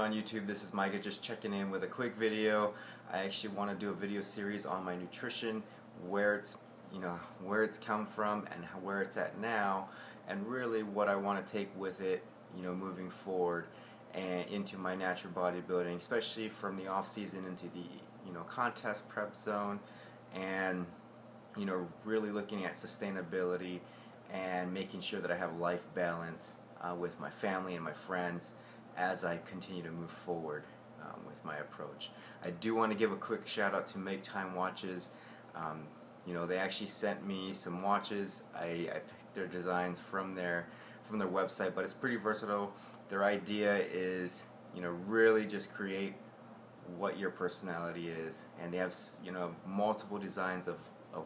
on YouTube? This is Micah just checking in with a quick video. I actually want to do a video series on my nutrition, where it's where it's come from and where it's at now, and really what I want to take with it, moving forward and into my natural bodybuilding, especially from the off season into the contest prep zone, and really looking at sustainability and making sure that I have life balance with my family and my friends as I continue to move forward with my approach. I do want to give a quick shout out to Make Time Watches. They actually sent me some watches. I picked their designs from their website, but it's pretty versatile. Their idea is really just create what your personality is, and they have multiple designs of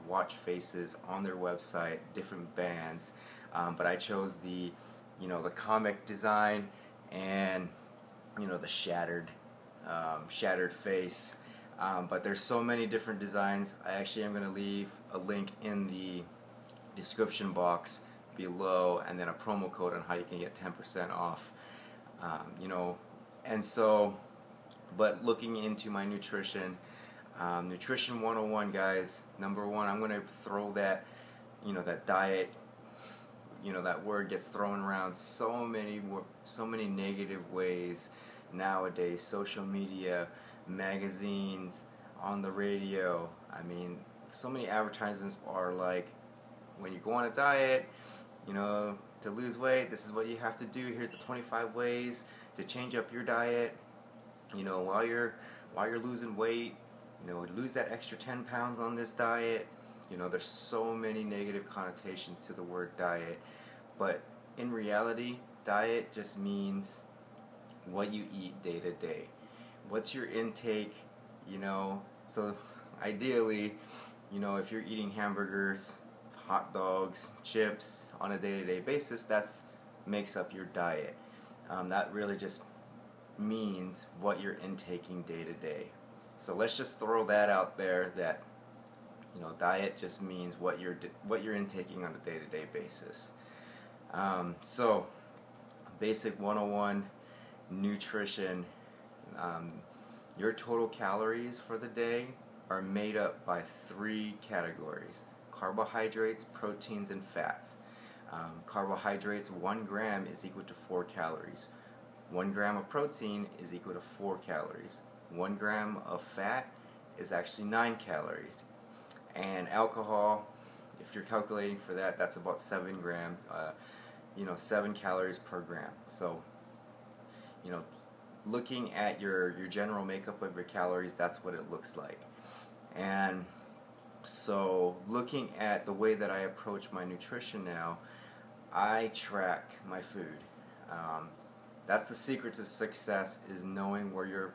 watch faces on their website, different bands, but I chose the comic design and the shattered face, but there's so many different designs. I actually am going to leave a link in the description box below, and then a promo code on how you can get 10% off. And so, but looking into my nutrition, nutrition 101, guys. Number one, I'm going to throw that that diet, that word gets thrown around so many negative ways nowadays. Social media, magazines, on the radio. I mean, so many advertisements are like, when you go on a diet, to lose weight, this is what you have to do. Here's the 25 ways to change up your diet. While you're losing weight, lose that extra 10 pounds on this diet. There's so many negative connotations to the word diet, but in reality, diet just means what you eat day to day. What's your intake? So ideally, if you're eating hamburgers, hot dogs, chips on a day-to-day basis, that's makes up your diet. That really just means what you're intaking day to day. So let's just throw that out there, that diet just means what you're intaking on a day-to-day basis. So basic 101 nutrition, your total calories for the day are made up by 3 categories: carbohydrates, proteins, and fats. Carbohydrates, 1 gram is equal to 4 calories. 1 gram of protein is equal to 4 calories. 1 gram of fat is actually 9 calories. And alcohol, if you're calculating for that, that's about 7 grams, 7 calories per gram. So, looking at your general makeup of your calories, that's what it looks like. And so, looking at the way that I approach my nutrition now, I track my food. That's the secret to success, is knowing where your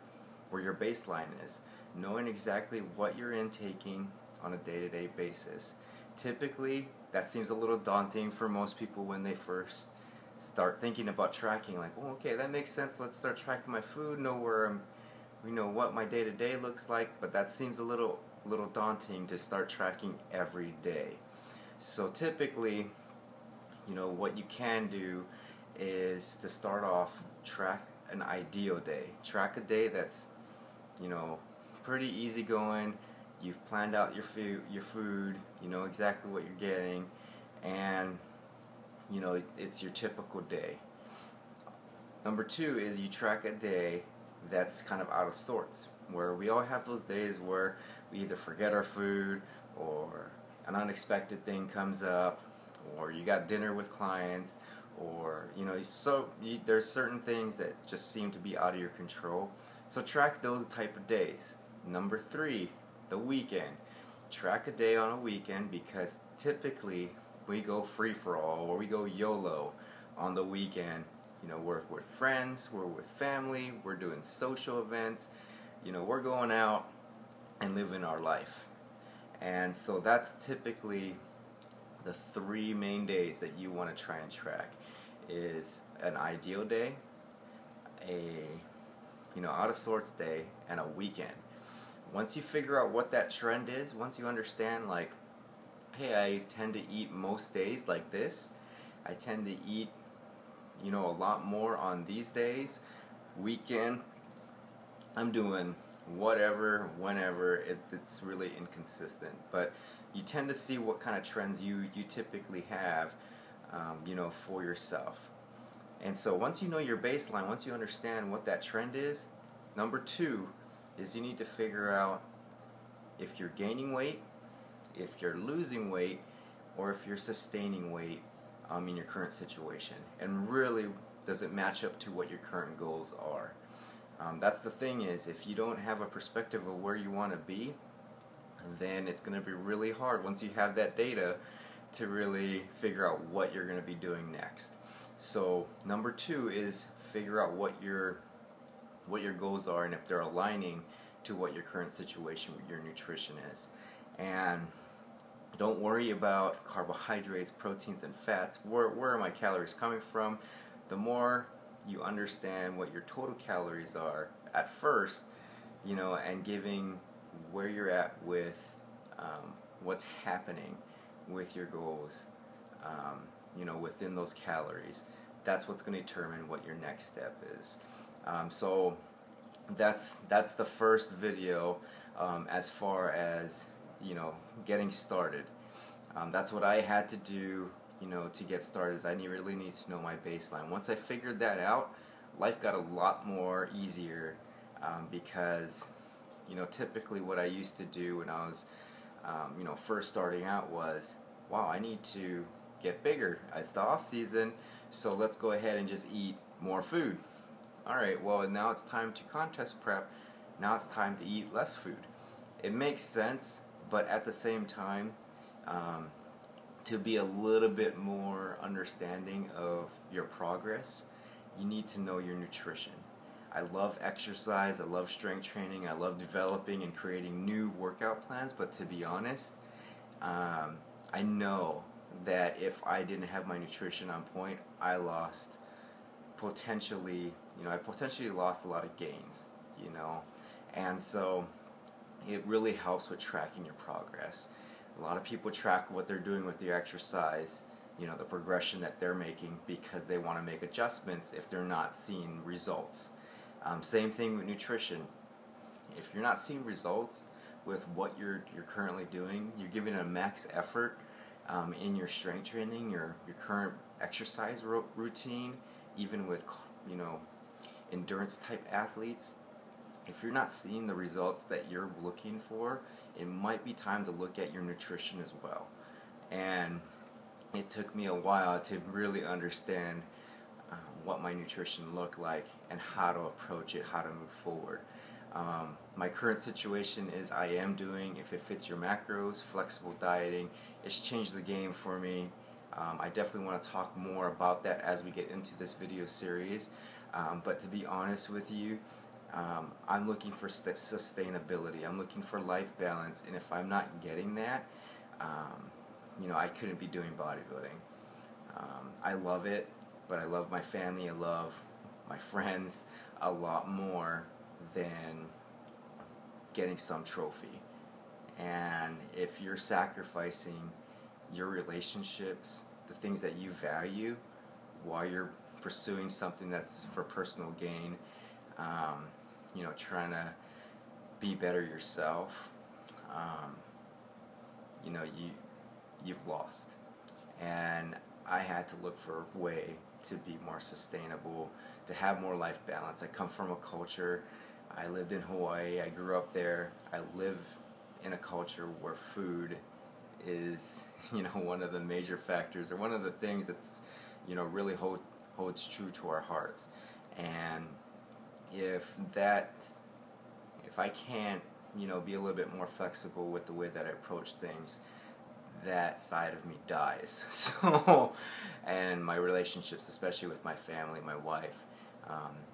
baseline is, knowing exactly what you're intaking on a day-to-day basis. Typically, that seems a little daunting for most people when they first start thinking about tracking. Like, oh, okay, that makes sense. Let's start tracking my food, know what my day-to-day looks like. But that seems a little daunting to start tracking every day. So typically, what you can do is to start off, track an ideal day. Track a day that's pretty easy going. You've planned out your food, you know exactly what you're getting, and it's your typical day. Number 2 is you track a day that's kind of out of sorts, where we all have those days where we either forget our food, or an unexpected thing comes up, or you got dinner with clients, or there's certain things that just seem to be out of your control. So track those type of days. Number 3, the weekend. Track a day on a weekend, because typically we go free for all, or we go YOLO on the weekend. We're with friends, we're with family, we're doing social events, we're going out and living our life. And so that's typically the 3 main days that you want to try and track. Is an ideal day, a out of sorts day, and a weekend. Once you figure out what that trend is, once you understand, like, hey, I tend to eat most days like this, I tend to eat a lot more on these days, Weekend, I'm doing whatever, whenever. It's really inconsistent, but you tend to see what kind of trends you typically have, for yourself. And so once you know your baseline, once you understand what that trend is, number two is you need to figure out if you're gaining weight, if you're losing weight, or if you're sustaining weight in your current situation. And really, does it match up to what your current goals are? That's the thing, is if you don't have a perspective of where you want to be, then it's going to be really hard once you have that data to really figure out what you're going to be doing next. So number two is figure out what your goals are and if they're aligning to what your current situation with your nutrition is. And don't worry about carbohydrates, proteins, and fats. Where are my calories coming from? The more you understand what your total calories are at first, and giving where you're at with what's happening with your goals, within those calories, that's what's going to determine what your next step is. So that's the first video as far as getting started. That's what I had to do to get started. Is I really need to know my baseline. Once I figured that out, life got a lot more easier, because typically what I used to do when I was first starting out was, wow, I need to get bigger. It's the off season, so let's go ahead and just eat more food. Alright, well, now it's time to contest prep. Now it's time to eat less food. It makes sense, but at the same time, to be a little bit more understanding of your progress, you need to know your nutrition. I love exercise, I love strength training, I love developing and creating new workout plans, but to be honest, I know that if I didn't have my nutrition on point, I potentially lost a lot of gains, and so it really helps with tracking your progress. A lot of people track what they're doing with their exercise, the progression that they're making, because they want to make adjustments if they're not seeing results. Same thing with nutrition. If you're not seeing results with what you're currently doing, you're giving a max effort in your strength training, your current exercise routine, even with endurance type athletes. If you're not seeing the results that you're looking for, it might be time to look at your nutrition as well. And it took me a while to really understand what my nutrition looked like and how to approach it, how to move forward. My current situation is I am doing, if it fits your macros, flexible dieting. It's changed the game for me. I definitely want to talk more about that as we get into this video series. But to be honest with you, I'm looking for sustainability. I'm looking for life balance, and if I'm not getting that, I couldn't be doing bodybuilding. I love it, but I love my family, I love my friends a lot more than getting some trophy. And if you're sacrificing your relationships, the things that you value, while you're pursuing something that's for personal gain, trying to be better yourself, you've lost. And I had to look for a way to be more sustainable, to have more life balance. I come from a culture, I lived in Hawaii, I grew up there, I live in a culture where food is, one of the major factors, or one of the things that's, really holds true to our hearts. And if I can't, be a little bit more flexible with the way that I approach things, that side of me dies. So, and my relationships, especially with my family, my wife,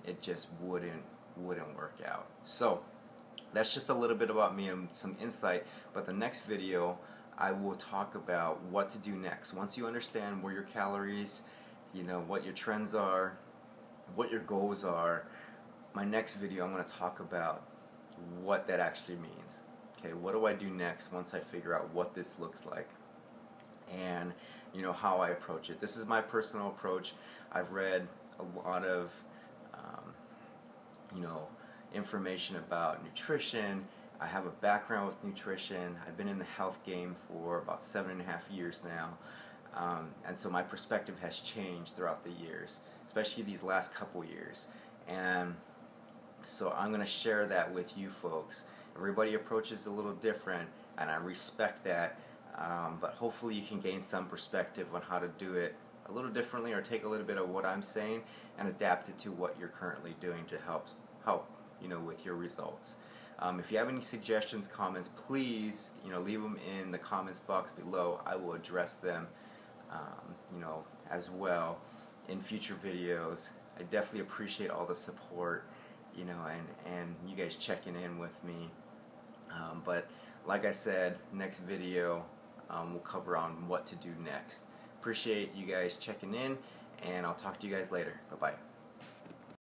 it just wouldn't work out. So that's just a little bit about me and some insight. But the next video, I will talk about what to do next. Once you understand where your calories, what your trends are, what your goals are, my next video I'm going to talk about what that actually means. Okay, what do I do next once I figure out what this looks like, and how I approach it. This is my personal approach. I've read a lot of you know, information about nutrition. I have a background with nutrition. I've been in the health game for about 7.5 years now. And so my perspective has changed throughout the years, especially these last couple years. And so I'm going to share that with you folks. Everybody approaches a little different, and I respect that. But hopefully you can gain some perspective on how to do it a little differently, or take a little bit of what I'm saying and adapt it to what you're currently doing to help you know, with your results. If you have any suggestions, comments, please, you know, leave them in the comments box below. I will address them, you know, as well in future videos. I definitely appreciate all the support, you know, and you guys checking in with me. But like I said, next video we'll cover on what to do next. Appreciate you guys checking in, and I'll talk to you guys later. Bye-bye.